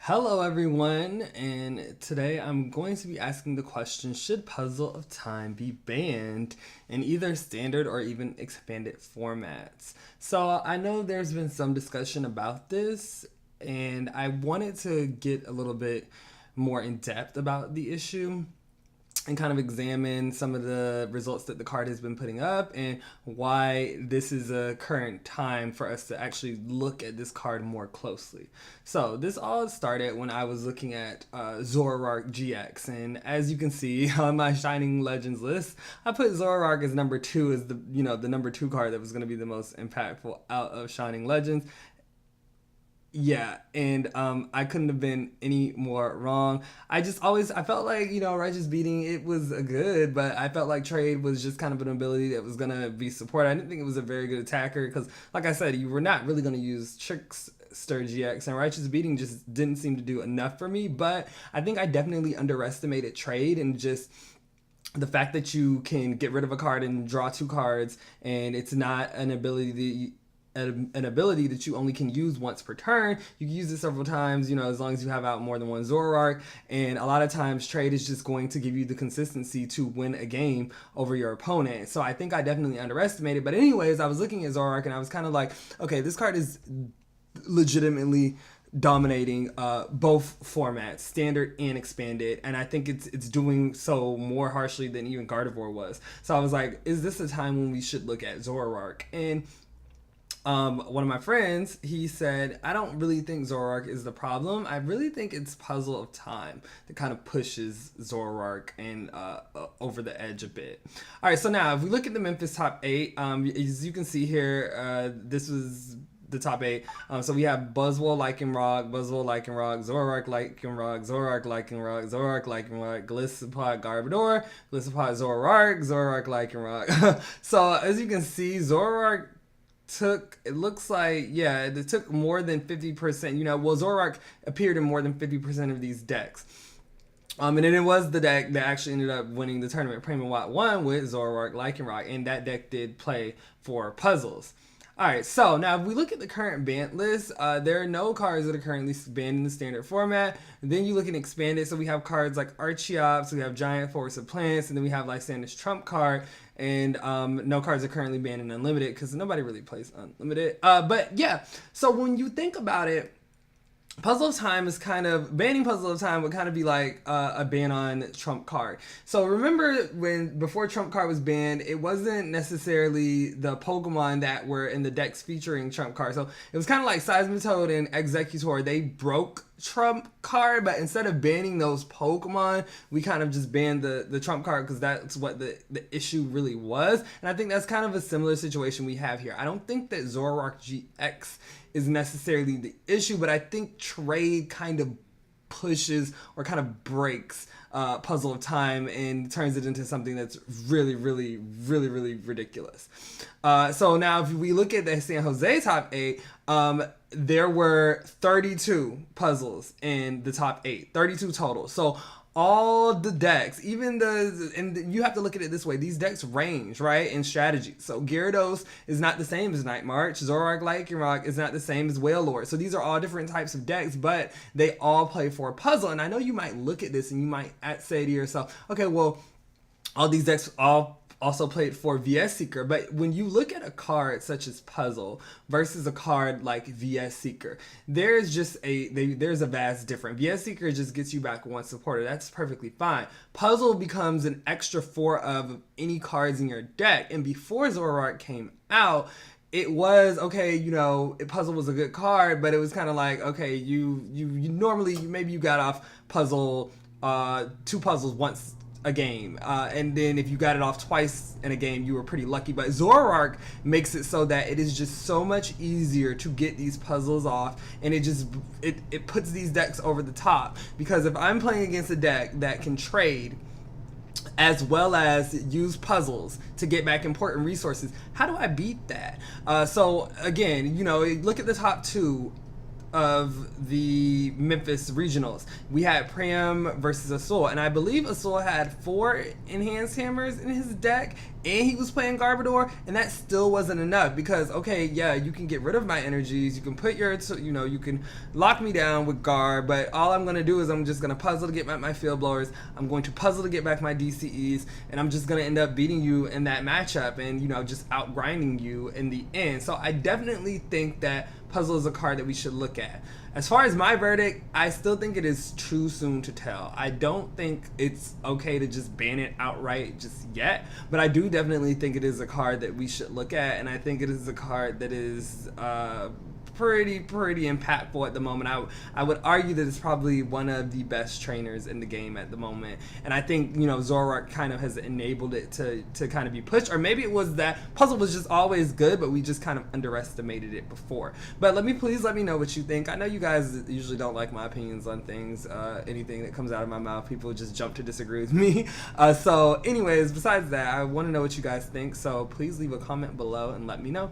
Hello everyone, and today I'm going to be asking the question, should Puzzle of Time be banned in either standard or even expanded formats? So I know there's been some discussion about this, and I wanted to get a little bit more in depth about the issue and kind of examine some of the results that the card has been putting up and why this is a current time for us to actually look at this card more closely. So this all started when I was looking at Zoroark GX, and as you can see on my Shining Legends list, I put Zoroark as number 2 as the number 2 card that was going to be the most impactful out of Shining Legends. Yeah, and I couldn't have been any more wrong. I felt like, Righteous Beating, it was a good, but I felt like Trade was just kind of an ability that was going to be supported. I didn't think it was a very good attacker because, like I said, you were not really going to use Trickster GX, and Righteous Beating just didn't seem to do enough for me. But I think I definitely underestimated Trade, and just the fact that you can get rid of a card and draw 2 cards, and it's not an ability that you only can use once per turn. You can use it several times, as long as you have out more than one Zoroark. And a lot of times Trade is just going to give you the consistency to win a game over your opponent. So I think I definitely underestimated. But anyways, I was looking at Zoroark and I was kind of like, okay, this card is legitimately dominating both formats, standard and expanded, and I think it's doing so more harshly than even Gardevoir was. So I was like, is this a time when we should look at Zoroark? And one of my friends, he said, I don't really think Zoroark is the problem. I really think it's Puzzle of Time that kind of pushes Zoroark and over the edge a bit. All right, so now if we look at the Memphis top 8, as you can see here, this was the top 8. So we have Buzzwole, Lycanroc, Zoroark, Lycanroc, Gliscopod, Garbodor, Gliscopod, Zoroark, Lycanroc. So as you can see, Zoroark it took more than 50%. Zoroark appeared in more than 50% of these decks. And then it was the deck that actually ended up winning the tournament. Premium Watt won with Zoroark, Lycanroc, and that deck did play for puzzles. Alright, so now if we look at the current banned list, there are no cards that are currently banned in the standard format. And then you look at expanded, so we have cards like Archeops, we have Giant Force of Plants, and then we have Lysander's Trump card. And no cards are currently banned in Unlimited because nobody really plays Unlimited. But yeah, so when you think about it, Puzzle of Time is banning Puzzle of Time would kind of be like a ban on Trump card. So remember before Trump card was banned, it wasn't necessarily the Pokemon that were in the decks featuring Trump card. So it was kind of like Seismitoad and Exeggutor. They broke Trump card, but instead of banning those Pokemon, we kind of just banned the Trump card because that's what the issue really was. And I think that's kind of a similar situation we have here. I don't think that Zoroark GX is necessarily the issue, but I think Trade kind of pushes or kind of breaks Puzzle of Time and turns it into something that's really, really, really, really ridiculous. So now if we look at the San Jose top 8, there were 32 puzzles in the top 8, 32 total. So all the decks, and you have to look at it this way, these decks range, right, in strategy. So Gyarados is not the same as Night March, Zoroark Lycanroc is not the same as Wailord. So these are all different types of decks, but they all play for a puzzle. And I know you might look at this and you might say to yourself, okay, well, all these decks also played for VS Seeker, but when you look at a card such as Puzzle versus a card like VS Seeker, there's a vast difference. VS Seeker just gets you back one supporter. That's perfectly fine. Puzzle becomes an extra 4 of any cards in your deck, and before Zoroark came out, it was okay, Puzzle was a good card, but it was kind of like, okay, you normally maybe you got off Puzzle 2 puzzles once a game, and then if you got it off twice in a game, you were pretty lucky. But Zoroark makes it so that it is just so much easier to get these puzzles off, and it puts these decks over the top. Because if I'm playing against a deck that can trade as well as use puzzles to get back important resources, how do I beat that? So again, look at the top 2 of the Memphis regionals. We had Priam versus Azul, and I believe Azul had 4 enhanced hammers in his deck and he was playing Garbodor, and that still wasn't enough because, okay, yeah, you can get rid of my energies, you can put your, you can lock me down with Garb, but all I'm going to do is I'm just going to puzzle to get back my Field Blowers, I'm going to puzzle to get back my DCEs, and I'm just going to end up beating you in that matchup and, just outgrinding you in the end. So I definitely think that Puzzle is a card that we should look at. As far as my verdict, I still think it is too soon to tell. I don't think it's okay to just ban it outright just yet, but I do definitely think it is a card that we should look at, and I think it is a card that is pretty impactful at the moment. I would argue that it's probably one of the best trainers in the game at the moment, and I think Zoroark kind of has enabled it to kind of be pushed, or maybe it was that Puzzle was just always good, but we just kind of underestimated it before. But please let me know what you think. I know you guys usually don't like my opinions on things, anything that comes out of my mouth. People just jump to disagree with me. So anyways, besides that, I want to know what you guys think, so please leave a comment below and let me know.